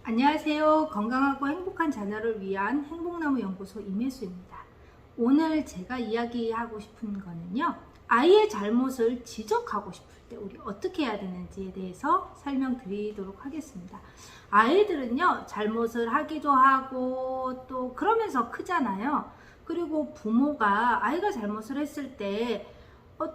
안녕하세요. 건강하고 행복한 자녀를 위한 행복나무 연구소 임혜수입니다. 오늘 제가 이야기하고 싶은 거는요. 아이의 잘못을 지적하고 싶을 때 우리 어떻게 해야 되는지에 대해서 설명드리도록 하겠습니다. 아이들은요. 잘못을 하기도 하고 또 그러면서 크잖아요. 그리고 부모가 아이가 잘못을 했을 때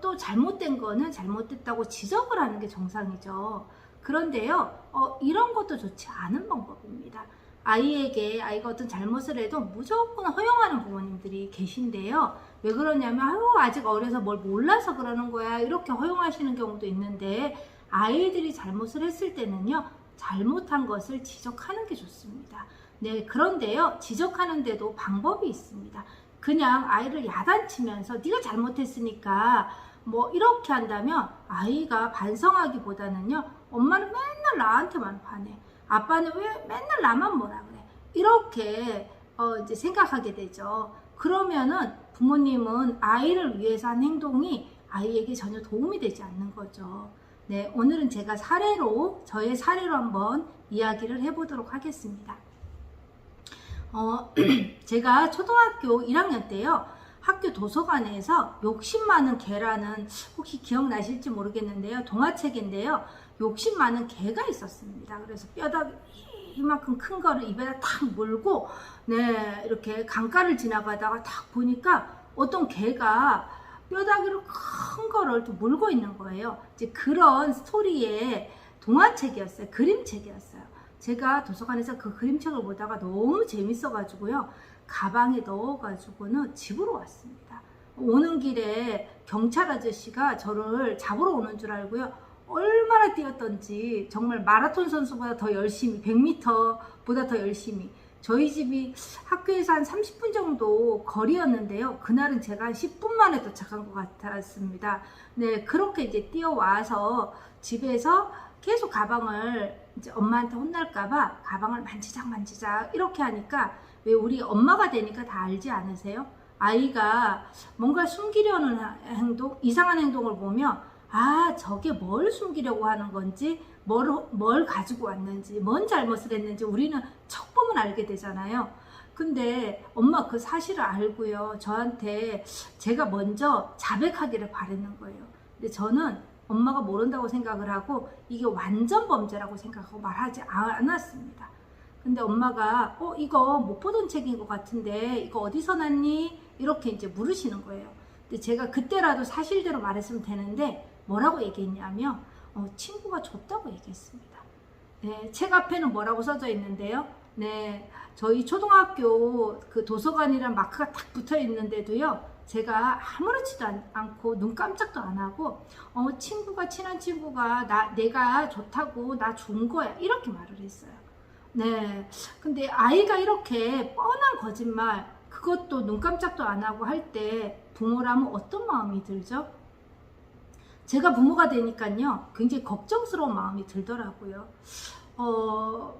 또 잘못된 거는 잘못됐다고 지적을 하는 게 정상이죠. 그런데요, 이런 것도 좋지 않은 방법입니다. 아이가 어떤 잘못을 해도 무조건 허용하는 부모님들이 계신데요. 왜 그러냐면, 아직 어려서 뭘 몰라서 그러는 거야. 이렇게 허용하시는 경우도 있는데, 아이들이 잘못을 했을 때는요, 잘못한 것을 지적하는 게 좋습니다. 네, 그런데요, 지적하는데도 방법이 있습니다. 그냥 아이를 야단치면서 네가 잘못했으니까 뭐 이렇게 한다면 아이가 반성하기보다는요, 엄마는 맨날 나한테만 화내, 아빠는 왜 맨날 나만 뭐라 그래, 이렇게 이제 생각하게 되죠. 그러면은 부모님은 아이를 위해서 한 행동이 아이에게 전혀 도움이 되지 않는 거죠. 네, 오늘은 제가 저의 사례로 한번 이야기를 해보도록 하겠습니다. 제가 초등학교 1학년 때요, 학교 도서관에서 욕심 많은 개라는, 혹시 기억나실지 모르겠는데요, 동화책인데요, 욕심 많은 개가 있었습니다. 그래서 뼈다귀 이만큼 큰 거를 입에다 탁 물고, 네, 이렇게 강가를 지나가다가 딱 보니까 어떤 개가 뼈다귀로 큰 거를 또 물고 있는 거예요. 이제 그런 스토리의 동화책이었어요. 그림책이었어요. 제가 도서관에서 그 그림책을 보다가 너무 재밌어가지고요, 가방에 넣어가지고는 집으로 왔습니다. 오는 길에 경찰 아저씨가 저를 잡으러 오는 줄 알고요, 얼마나 뛰었던지, 정말 마라톤 선수보다 더 열심히, 100m보다 더 열심히, 저희 집이 학교에서 한 30분 정도 거리였는데요, 그날은 제가 한 10분 만에 도착한 것 같았습니다. 네, 그렇게 이제 뛰어와서 집에서 계속 가방을, 이제 엄마한테 혼날까봐 가방을 만지작 이렇게 하니까, 왜 우리 엄마가 되니까 다 알지 않으세요? 아이가 뭔가 숨기려는 행동, 이상한 행동을 보면, 저게 뭘 숨기려고 하는 건지, 뭘 가지고 왔는지, 뭔 잘못을 했는지 우리는 척 보면 알게 되잖아요. 근데 엄마 그 사실을 알고요, 저한테 제가 먼저 자백하기를 바라는 거예요. 근데 저는 엄마가 모른다고 생각을 하고 이게 완전 범죄라고 생각하고 말하지 않았습니다. 근데 엄마가 이거 못 보던 책인 것 같은데 이거 어디서 났니? 이렇게 이제 물으시는 거예요. 근데 제가 그때라도 사실대로 말했으면 되는데 뭐라고 얘기했냐면 친구가 줬다고 얘기했습니다. 네, 책 앞에는 뭐라고 써져 있는데요. 네, 저희 초등학교 그 도서관이란 마크가 딱 붙어 있는데도요, 제가 아무렇지도 않고 눈 깜짝도 안 하고 친한 친구가 내가 좋다고 나 준 거야, 이렇게 말을 했어요. 네, 근데 아이가 이렇게 뻔한 거짓말, 그것도 눈 깜짝도 안 하고 할 때 부모라면 어떤 마음이 들죠? 제가 부모가 되니까요, 굉장히 걱정스러운 마음이 들더라고요.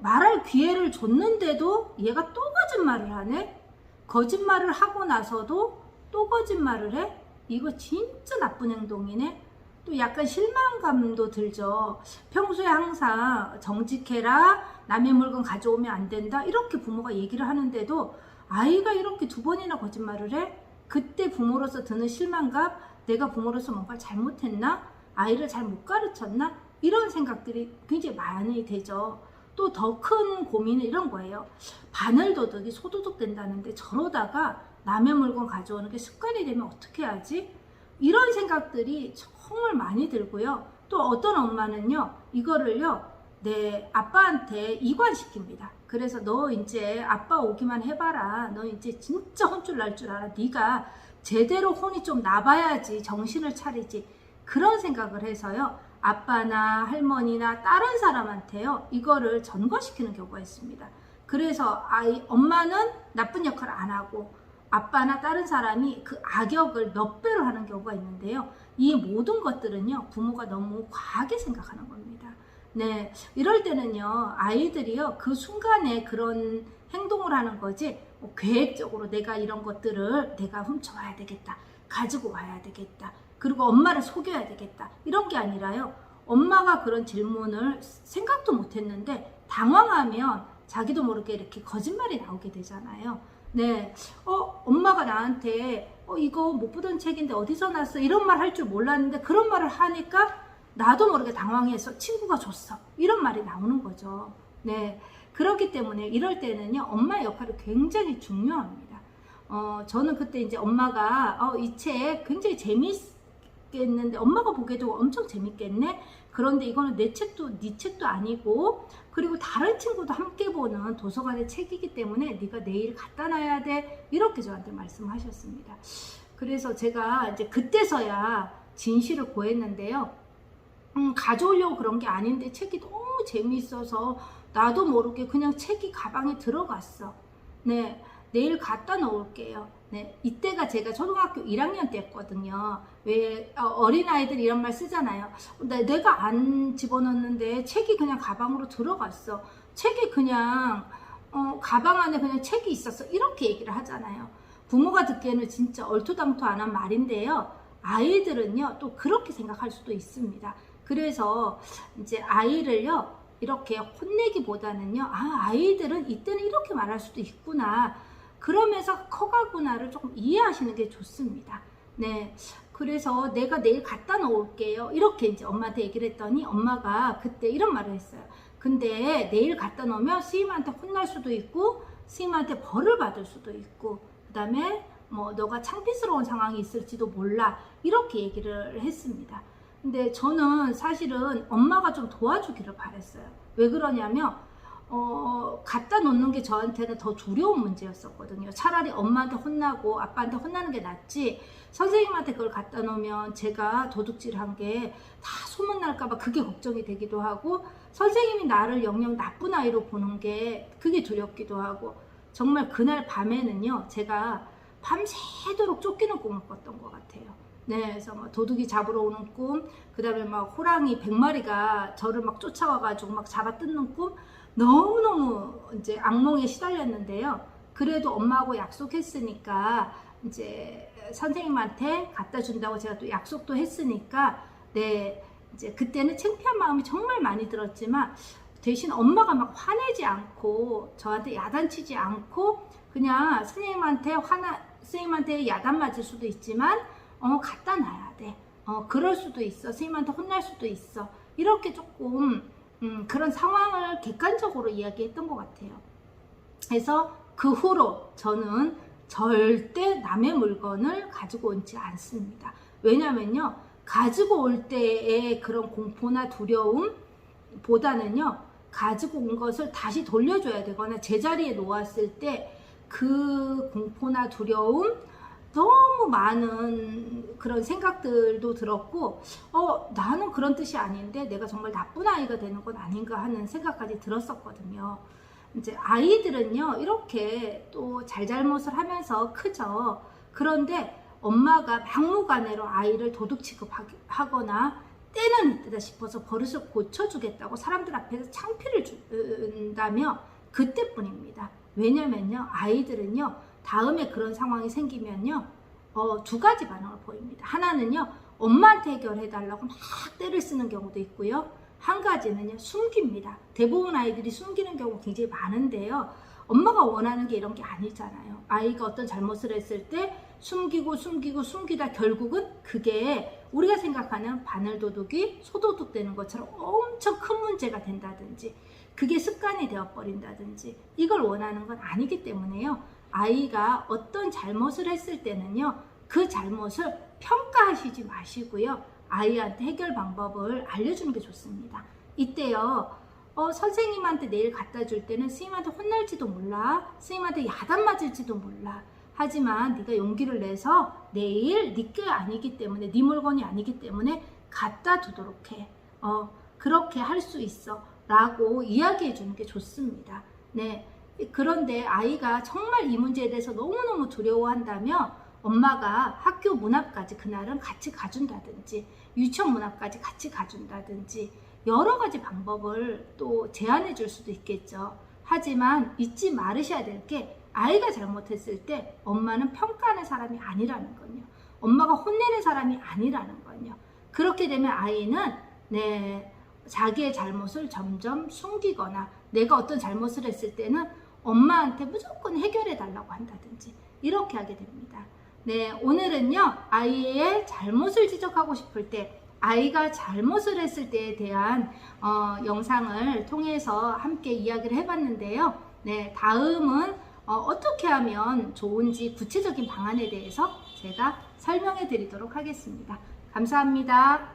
말할 기회를 줬는데도 얘가 또 거짓말을 하네? 거짓말을 하고 나서도 또 거짓말을 해? 이거 진짜 나쁜 행동이네? 또 약간 실망감도 들죠. 평소에 항상 정직해라, 남의 물건 가져오면 안 된다, 이렇게 부모가 얘기를 하는데도 아이가 이렇게 2번이나 거짓말을 해? 그때 부모로서 드는 실망감, 내가 부모로서 뭔가 잘못했나? 아이를 잘 못 가르쳤나? 이런 생각들이 굉장히 많이 되죠. 또 더 큰 고민은 이런 거예요. 바늘도둑이 소도둑 된다는데 저러다가 남의 물건 가져오는 게 습관이 되면 어떻게 하지? 이런 생각들이 정말 많이 들고요. 또 어떤 엄마는요, 이거를요, 내 아빠한테 이관시킵니다. 그래서 너 이제 아빠 오기만 해봐라. 너 이제 진짜 혼쭐 날 줄 알아. 네가 제대로 혼이 좀 나봐야지 정신을 차리지. 그런 생각을 해서요, 아빠나 할머니나 다른 사람한테요, 이거를 전가시키는 경우가 있습니다. 그래서 엄마는 나쁜 역할을 안 하고 아빠나 다른 사람이 그 악역을 몇 배로 하는 경우가 있는데요, 이 모든 것들은요, 부모가 너무 과하게 생각하는 겁니다. 네, 이럴 때는요, 아이들이요, 그 순간에 그런 행동을 하는 거지, 계획적으로 내가 이런 것들을 내가 훔쳐와야 되겠다, 가지고 와야 되겠다, 그리고 엄마를 속여야 되겠다, 이런 게 아니라요, 엄마가 그런 질문을 생각도 못 했는데 당황하면 자기도 모르게 이렇게 거짓말이 나오게 되잖아요. 네, 엄마가 나한테 이거 못 보던 책인데 어디서 났어? 이런 말 할 줄 몰랐는데 그런 말을 하니까 나도 모르게 당황해서 친구가 줬어. 이런 말이 나오는 거죠. 네, 그렇기 때문에 이럴 때는요, 엄마의 역할이 굉장히 중요합니다. 저는 그때 이제 엄마가 이 책 굉장히 재밌겠는데 엄마가 보기에도 엄청 재밌겠네. 그런데 이거는 내 책도 네 책도 아니고 그리고 다른 친구도 함께 보는 도서관의 책이기 때문에 네가 내일 갖다 놔야 돼. 이렇게 저한테 말씀하셨습니다. 그래서 제가 이제 그때서야 진실을 고했는데요. 가져오려고 그런 게 아닌데 책이 너무 재미있어서 나도 모르게 그냥 책이 가방에 들어갔어. 네, 내일 갖다 놓을게요. 네, 이때가 제가 초등학교 1학년 때였거든요. 왜 어린아이들 이런 말 쓰잖아요. 내가 안 집어넣는데 책이 그냥 가방으로 들어갔어. 책이 그냥 가방 안에 그냥 책이 있었어. 이렇게 얘기를 하잖아요. 부모가 듣기에는 진짜 얼토당토안한 말인데요. 아이들은요 또 그렇게 생각할 수도 있습니다. 그래서 이제 아이를요 이렇게 혼내기보다는요, 아이들은 이때는 이렇게 말할 수도 있구나, 그러면서 커가구나를 조금 이해하시는 게 좋습니다. 네, 그래서 내가 내일 갖다 놓을게요. 이렇게 이제 엄마한테 얘기를 했더니 엄마가 그때 이런 말을 했어요. 근데 내일 갖다 놓으면 스님한테 혼날 수도 있고 스님한테 벌을 받을 수도 있고 그 다음에 뭐 너가 창피스러운 상황이 있을지도 몰라, 이렇게 얘기를 했습니다. 근데 저는 사실은 엄마가 좀 도와주기를 바랬어요. 왜 그러냐면 갖다 놓는 게 저한테는 더 두려운 문제였었거든요. 차라리 엄마한테 혼나고 아빠한테 혼나는 게 낫지, 선생님한테 그걸 갖다 놓으면 제가 도둑질한 게 다 소문날까봐 그게 걱정이 되기도 하고, 선생님이 나를 영영 나쁜 아이로 보는 게 그게 두렵기도 하고, 정말 그날 밤에는요 제가 밤새도록 쫓기는 꿈을 꿨던 것 같아요. 네, 그래서 막 도둑이 잡으러 오는 꿈, 그 다음에 막 호랑이 100마리가 저를 막 쫓아와가지고 막 잡아 뜯는 꿈, 너무너무 이제 악몽에 시달렸는데요. 그래도 엄마하고 약속했으니까 이제 선생님한테 갖다 준다고 제가 또 약속도 했으니까, 네, 이제 그때는 창피한 마음이 정말 많이 들었지만 대신 엄마가 막 화내지 않고 저한테 야단치지 않고 그냥 선생님한테 야단 맞을 수도 있지만 갖다 놔야 돼. 그럴 수도 있어. 선생님한테 혼날 수도 있어. 이렇게 조금 그런 상황을 객관적으로 이야기했던 것 같아요. 그래서 그 후로 저는 절대 남의 물건을 가지고 오지 않습니다. 왜냐면요, 가지고 올 때의 그런 공포나 두려움 보다는요, 가지고 온 것을 다시 돌려줘야 되거나 제자리에 놓았을 때 그 공포나 두려움, 너무 많은 그런 생각들도 들었고, 나는 그런 뜻이 아닌데 내가 정말 나쁜 아이가 되는 건 아닌가 하는 생각까지 들었었거든요. 이제 아이들은요 이렇게 또 잘잘못을 하면서 크죠. 그런데 엄마가 막무가내로 아이를 도둑 취급하거나 때는 이때다 싶어서 버릇을 고쳐주겠다고 사람들 앞에서 창피를 준다며 그때뿐입니다. 왜냐면요, 아이들은요 다음에 그런 상황이 생기면요 두 가지 반응을 보입니다. 하나는요, 엄마한테 해결해달라고 막 때를 쓰는 경우도 있고요, 한 가지는요 숨깁니다. 대부분 아이들이 숨기는 경우가 굉장히 많은데요, 엄마가 원하는 게 이런 게 아니잖아요. 아이가 어떤 잘못을 했을 때 숨기다 결국은 그게 우리가 생각하는 바늘도둑이 소도둑 되는 것처럼 엄청 큰 문제가 된다든지 그게 습관이 되어버린다든지, 이걸 원하는 건 아니기 때문에요, 아이가 어떤 잘못을 했을 때는요 그 잘못을 평가하시지 마시고요, 아이한테 해결 방법을 알려주는 게 좋습니다. 이때요 선생님한테 내일 갖다 줄 때는 스님한테 혼날지도 몰라, 스님한테 야단 맞을지도 몰라, 하지만 네가 용기를 내서 내일 네게 아니기 때문에, 네 물건이 아니기 때문에 갖다 두도록 해. 그렇게 할 수 있어 라고 이야기해 주는 게 좋습니다. 네, 그런데 아이가 정말 이 문제에 대해서 너무너무 두려워한다면 엄마가 학교 문 앞까지 그날은 같이 가준다든지 유치원 문 앞까지 같이 가준다든지 여러 가지 방법을 또 제안해 줄 수도 있겠죠. 하지만 잊지 말으셔야 될 게, 아이가 잘못했을 때 엄마는 평가하는 사람이 아니라는 거요. 엄마가 혼내는 사람이 아니라는 거요. 그렇게 되면 아이는 자기의 잘못을 점점 숨기거나 내가 어떤 잘못을 했을 때는 엄마한테 무조건 해결해 달라고 한다든지 이렇게 하게 됩니다. 네, 오늘은요, 아이의 잘못을 지적하고 싶을 때, 아이가 잘못을 했을 때에 대한 영상을 통해서 함께 이야기를 해봤는데요. 네, 다음은 어떻게 하면 좋은지 구체적인 방안에 대해서 제가 설명해 드리도록 하겠습니다. 감사합니다.